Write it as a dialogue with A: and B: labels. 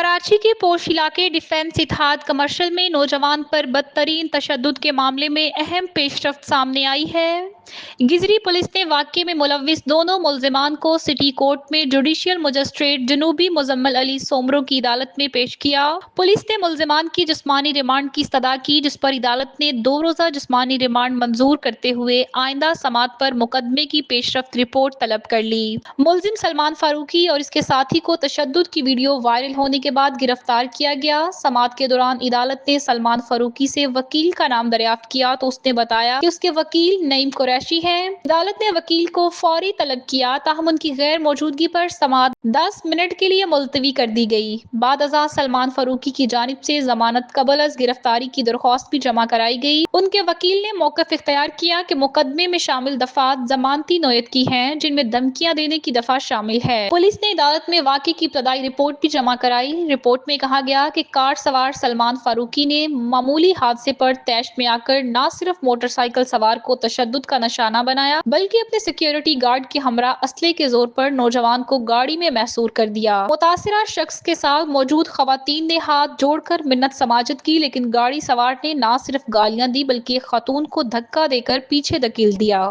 A: कराची के पोश इलाके डिफेंस इत्तेहाद कमर्शियल में नौजवान पर बदतरीन तशद्दुद के मामले में अहम पेशरफ्त सामने आई है। गिजरी पुलिस ने वाक़ये में मुलव्विस दोनों मुल्जिमान को सिटी कोर्ट में जुडिशियल मजिस्ट्रेट जनूबी मुजम्मल अली सोमरो की अदालत में पेश किया। पुलिस ने मुल्जिमान की जिस्मानी रिमांड की इस्तदा की, जिस पर अदालत ने 2 रोज़ा जिस्मानी रिमांड मंजूर करते हुए आइंदा समाअत पर मुकदमे की पेशरफ्त रिपोर्ट तलब कर ली। मुल्जिम सलमान फारूकी और इसके साथी को तशद्दुद की वीडियो वायरल होने के बाद गिरफ्तार किया गया। समाअत के दौरान अदालत ने सलमान फारूकी से वकील का नाम दरियाफ्त किया तो उसने बताया कि उसके वकील नईम कुरैशी हैं। अदालत ने वकील को फौरी तलब किया, ताहम उनकी गैर मौजूदगी पर समाअत 10 मिनट के लिए मुलतवी कर दी गई। बाद अज़ां सलमान फारूकी की जानिब से जमानत कबल अज गिरफ्तारी की दरख्वास्त भी जमा कराई गई। उनके वकील ने मौक़िफ़ इख्तियार किया कि मुकदमे में शामिल दफात जमानती नोयत की हैं, जिनमें धमकियां देने की दफा शामिल है। पुलिस ने अदालत में वाक़ये की इब्तदाई रिपोर्ट भी जमा कराई। रिपोर्ट में कहा गया कि कार सवार सलमान फारूकी ने मामूली हादसे पर तैश में आकर न सिर्फ मोटरसाइकिल सवार को तशद्दुद का निशाना बनाया, बल्कि अपने सिक्योरिटी गार्ड के हमरा असले के जोर पर नौजवान को गाड़ी में महसूर कर दिया। मुतासिरा शख्स के साथ मौजूद खवातीन ने हाथ जोड़कर मिन्नत समाजत की, लेकिन गाड़ी सवार ने न सिर्फ गालियां दी बल्कि खातून को धक्का देकर पीछे धकेल दिया।